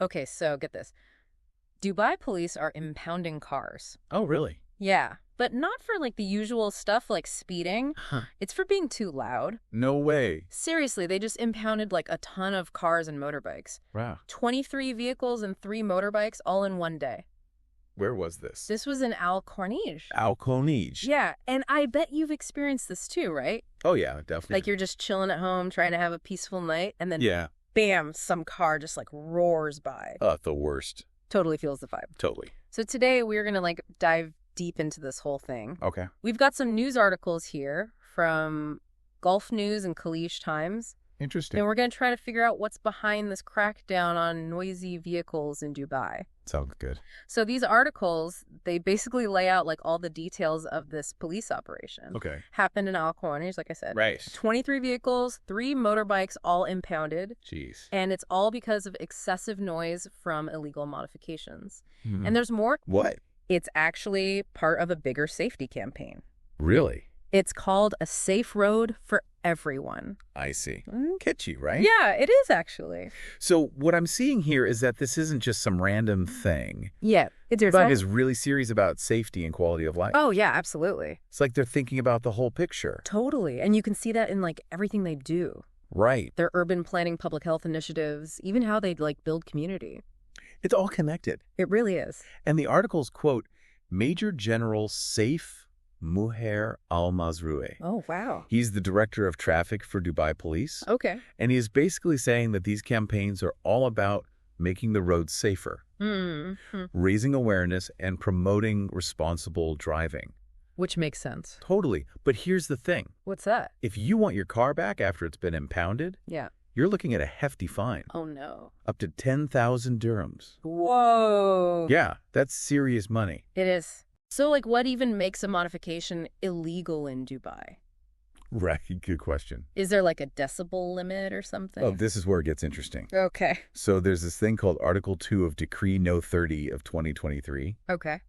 Okay, so get this. Dubai police are impounding cars. Oh, really? Yeah, but not for like the usual stuff like speeding. Huh. It's for being too loud. No way. Seriously, they just impounded like a ton of cars and motorbikes. Wow. 23 vehicles and 3 motorbikes all in one day. Where was this? This was in Al Khawaneej. Al Khawaneej. Yeah, and I bet you've experienced this too, right? Oh, yeah, definitely. Like you're just chilling at home trying to have a peaceful night, and then Yeah. bam, some car just like roars by. The worst. Totally feels the vibe. Totally. So today we're going to like dive deep into this whole thing. Okay. We've got some news articles here from Gulf News and Khawaneej Times. Interesting. And we're going to try to figure out what's behind this crackdown on noisy vehicles in Dubai. Sounds good. So these articles, they basically lay out like all the details of this police operation. Okay. Happened in Al Khawaneej, like I said. Right. 23 vehicles, 3 motorbikes, all impounded. Jeez. And it's all because of excessive noise from illegal modifications. Hmm. And there's more. What? It's actually part of a bigger safety campaign. Really? It's called A Safe Road for Everyone. I see. Catchy, right? Yeah, it is actually. So what I'm seeing here is that this isn't just some random thing. Yeah, it's your Dubai is really serious about safety and quality of life. Oh, yeah, absolutely. It's like they're thinking about the whole picture. Totally. And you can see that in like everything they do. Right. Their urban planning, public health initiatives, even how they like build community. It's all connected. It really is. And the articles quote Major General Saif Muher Al-Mazroui. Oh, wow. He's the director of traffic for Dubai Police. Okay. And he is basically saying that these campaigns are all about making the roads safer, raising awareness, and promoting responsible driving. Which makes sense. Totally. But here's the thing. What's that? If you want your car back after it's been impounded, Yeah. you're looking at a hefty fine. Oh, no. Up to 10,000 dirhams. Whoa. Yeah, that's serious money. It is. So, like, what even makes a modification illegal in Dubai? Right, good question. Is there like a decibel limit or something? Oh, this is where it gets interesting. Okay. So there's this thing called Article 2 of Decree No. 30 of 2023. Okay.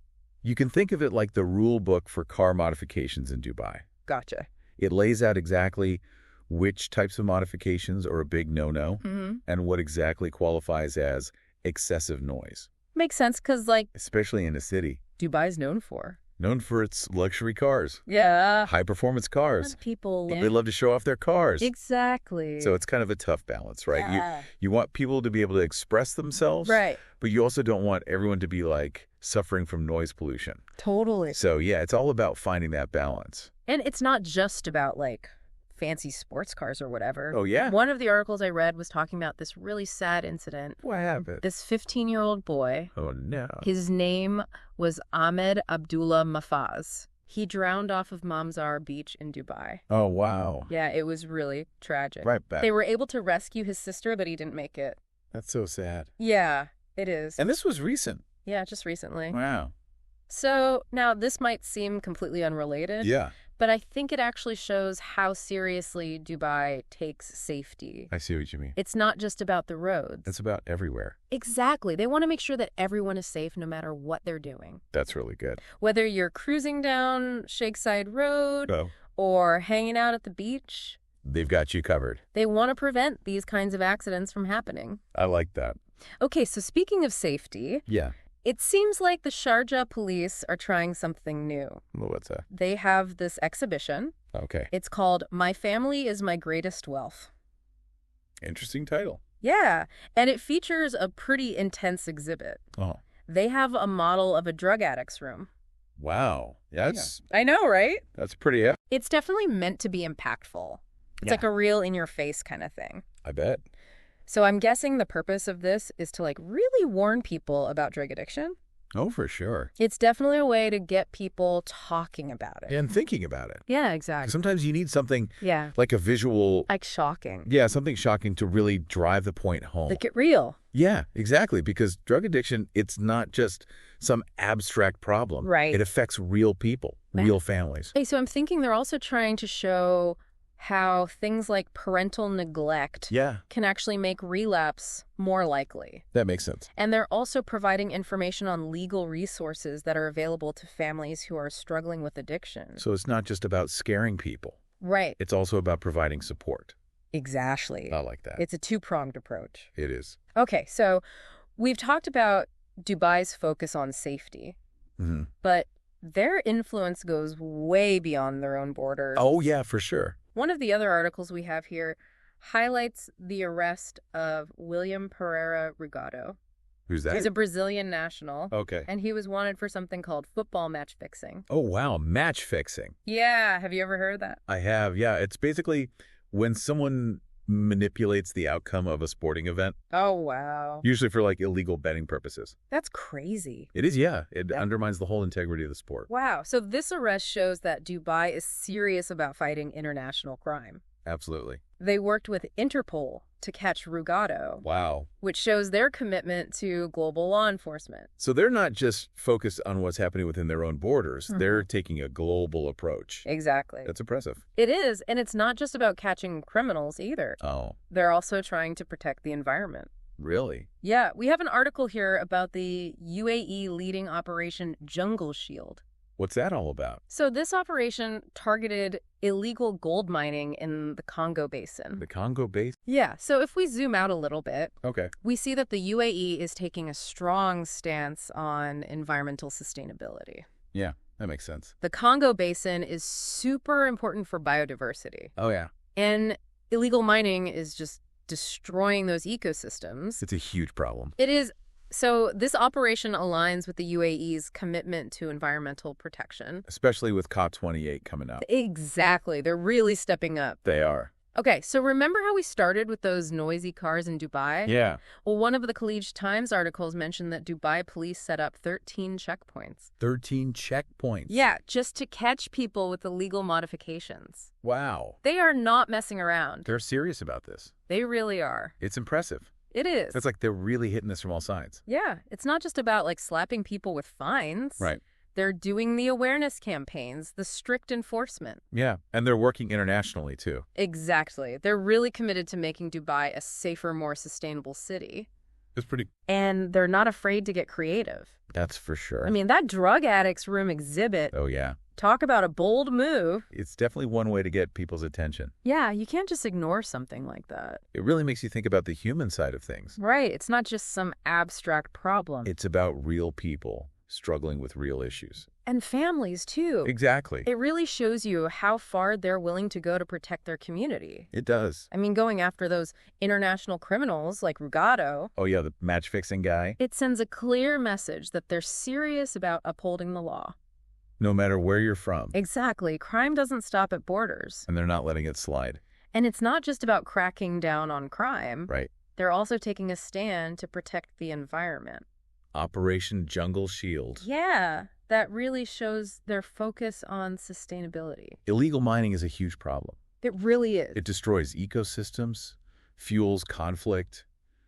You can think of it like the rule book for car modifications in Dubai. Gotcha. It lays out exactly which types of modifications are a big no-no and what exactly qualifies as excessive noise, Makes sense because, like, especially in a city Dubai's known for. known for its luxury cars, Yeah. high-performance cars. People. They love to show off their cars. Exactly. So it's kind of a tough balance, right? Yeah. You want people to be able to express themselves, Right. but you also don't want everyone to be like suffering from noise pollution. Totally. So yeah, it's all about finding that balance. And it's not just about, like, fancy sports cars or whatever. Oh, yeah? One of the articles I read was talking about this really sad incident. What happened? This 15-year-old boy, Oh, no. his name was Ahmed Abdullah Mafaz. He drowned off of Mamzar Beach in Dubai. Oh, wow. Yeah, it was really tragic. Right back. They were able to rescue his sister, but he didn't make it. That's so sad. Yeah, it is. And this was recent. Yeah, just recently. Wow. So now this might seem completely unrelated. Yeah, But I think it actually shows how seriously Dubai takes safety. I see what you mean. It's not just about the roads. It's about everywhere. Exactly. They want to make sure that everyone is safe no matter what they're doing. That's really good. Whether you're cruising down Sheikh Zayed Road Oh, or hanging out at the beach, they've got you covered. they want to prevent these kinds of accidents from happening. I like that. Okay, so speaking of safety, Yeah. it seems like the Sharjah police are trying something new. Well, what's that? They have this exhibition. Okay. It's called My Family is My Greatest Wealth. Interesting title. Yeah, and it features a pretty intense exhibit. Oh, They have a model of a drug addict's room. wow. That's I know, right? pretty hefty. It's definitely meant to be impactful. It's Yeah. like a real in-your-face kind of thing. I bet. So I'm guessing the purpose of this is to like really warn people about drug addiction. Oh, for sure. It's definitely a way to get people talking about it. And thinking about it. Yeah, exactly. Sometimes you need something Yeah, like a visual, like shocking. yeah, something shocking to really drive the point home. Like get real. Yeah, exactly. Because drug addiction, it's not just some abstract problem. Right. It affects real people, real families. Hey, so I'm thinking they're also trying to show how things like parental neglect Yeah, can actually make relapse more likely. that makes sense. And they're also providing information on legal resources that are available to families who are struggling with addiction. So it's not just about scaring people. Right. It's also about providing support. Exactly. I like that. It's a two-pronged approach. It is. Okay, so We've talked about Dubai's focus on safety, but their influence goes way beyond their own borders. Oh, yeah, for sure. One of the other articles we have here highlights the arrest of William Pereira Rugado. Who's that? He's a Brazilian national. Okay. And he was wanted for something called football match fixing. Oh, wow. Match fixing. Yeah. Have you ever heard of that? I have, yeah. It's basically when someone manipulates the outcome of a sporting event, Oh, wow. usually for like illegal betting purposes. That's crazy. It is, yeah. It undermines the whole integrity of the sport. Wow. So this arrest shows that Dubai is serious about fighting international crime. Absolutely. They worked with Interpol to catch Rugado, Wow. which shows their commitment to global law enforcement. So they're not just focused on what's happening within their own borders. They're taking a global approach. Exactly. That's impressive. It is, and it's not just about catching criminals either. Oh, They're also trying to protect the environment. really? Yeah, we have an article here about the UAE leading Operation Jungle Shield. What's that all about? So this operation targeted illegal gold mining in the Congo Basin. The Congo Basin? Yeah, so if we zoom out a little bit, Okay. we see that the UAE is taking a strong stance on environmental sustainability. Yeah, that makes sense. The Congo Basin is super important for biodiversity, Oh, yeah. and illegal mining is just destroying those ecosystems. It's a huge problem. It is. So this operation aligns with the UAE's commitment to environmental protection. Especially with COP28 coming up. Exactly. They're really stepping up. They are. Okay, so remember how we started with those noisy cars in Dubai? Yeah. Well, one of the Khawaneej Times articles mentioned that Dubai police set up 13 checkpoints. 13 checkpoints. Yeah, just to catch people with illegal modifications. Wow. They are not messing around. They're serious about this. They really are. It's impressive. It is. It's like they're really hitting this from all sides. Yeah, it's not just about like slapping people with fines. Right. They're doing the awareness campaigns, the strict enforcement. Yeah. And they're working internationally, too. Exactly. They're really committed to making Dubai a safer, more sustainable city. It's pretty... And they're not afraid to get creative. That's for sure. I mean, that drug addicts room exhibit, Oh, yeah. talk about a bold move. It's definitely one way to get people's attention. Yeah, you can't just ignore something like that. It really makes you think about the human side of things. Right. It's not just some abstract problem. It's about real people struggling with real issues. And families, too. Exactly. It really shows you how far they're willing to go to protect their community. It does. I mean, going after those international criminals like Rugado, Oh, yeah, the match-fixing guy. it sends a clear message that they're serious about upholding the law. No matter where you're from. Exactly. Crime doesn't stop at borders. And they're not letting it slide. And it's not just about cracking down on crime. Right. They're also taking a stand to protect the environment. Operation Jungle Shield. Yeah, that really shows their focus on sustainability. Illegal mining is a huge problem. It really is. It destroys ecosystems, fuels conflict,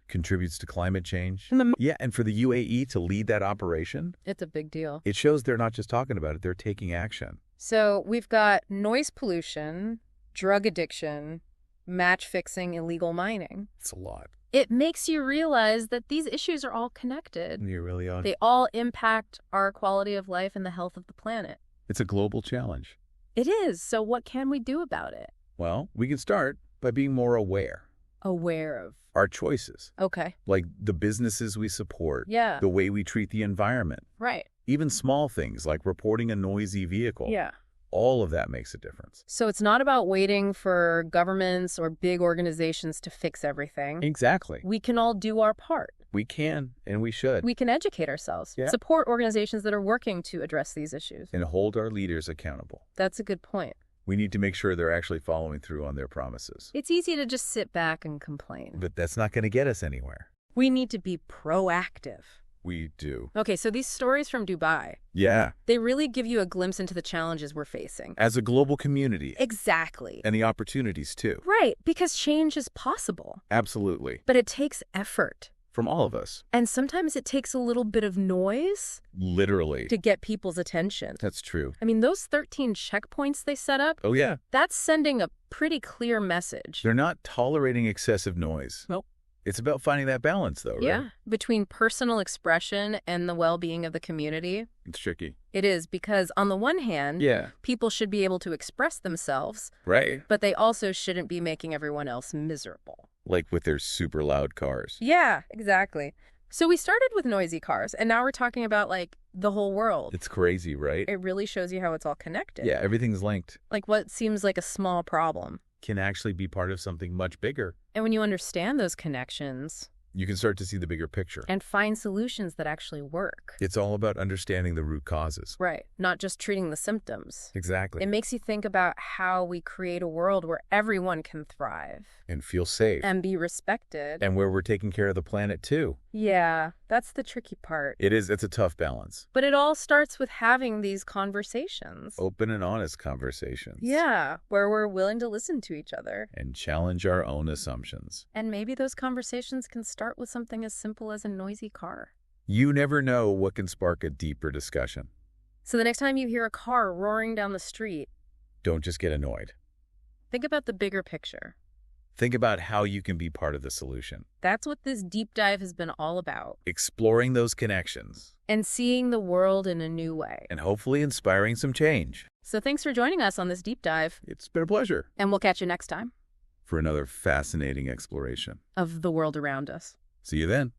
contributes to climate change. Yeah, and for the UAE to lead that operation, It's a big deal. it shows they're not just talking about it, they're taking action. So we've got noise pollution, drug addiction, match fixing, illegal mining. It's a lot. It makes you realize that these issues are all connected. You really are. They all impact our quality of life and the health of the planet. It's a global challenge. It is. So what can we do about it? Well, we can start by being more aware. Aware of. Our choices, Okay. like the businesses we support, Yeah. the way we treat the environment, Right. even small things like reporting a noisy vehicle. Yeah. All of that makes a difference. So it's not about waiting for governments or big organizations to fix everything. Exactly. We can all do our part. We can and we should. We can educate ourselves, Yeah. support organizations that are working to address these issues. And hold our leaders accountable. That's a good point. We need to make sure they're actually following through on their promises. It's easy to just sit back and complain. But that's not going to get us anywhere. We need to be proactive. We do. Okay, so these stories from Dubai, Yeah. they really give you a glimpse into the challenges we're facing. As a global community. Exactly. And the opportunities too. Right, because change is possible. Absolutely. But it takes effort. From all of us. And sometimes it takes a little bit of noise Literally. to get people's attention. That's true. I mean, those 13 checkpoints they set up, Oh, yeah. that's sending a pretty clear message. They're not tolerating excessive noise. Nope. It's about finding that balance, though, right? Yeah, between personal expression and the well-being of the community. It's tricky. It is, because on the one hand, Yeah. people should be able to express themselves, Right. but they also shouldn't be making everyone else miserable. Like with their super loud cars. Yeah, exactly. So we started with noisy cars, and now we're talking about, like, the whole world. It's crazy, right? It really shows you how it's all connected. Yeah, everything's linked. Like what seems like a small problem Can actually be part of something much bigger. And when you understand those connections You can start to see the bigger picture. and find solutions that actually work. It's all about understanding the root causes. Right. Not just treating the symptoms. Exactly. It makes you think about how we create a world where everyone can thrive. And feel safe. And be respected. And where we're taking care of the planet, too. Yeah, that's the tricky part. It's a tough balance. But it all starts with having these conversations. Open and honest conversations. Yeah, where we're willing to listen to each other. And challenge our own assumptions. And maybe those conversations can start with something as simple as a noisy car. You never know what can spark a deeper discussion. So the next time you hear a car roaring down the street, Don't just get annoyed. think about the bigger picture. Think about how you can be part of the solution. That's what this deep dive has been all about. Exploring those connections. And seeing the world in a new way. And hopefully inspiring some change. So thanks for joining us on this deep dive. It's been a pleasure. And we'll catch you next time. For another fascinating exploration Of the world around us. See you then.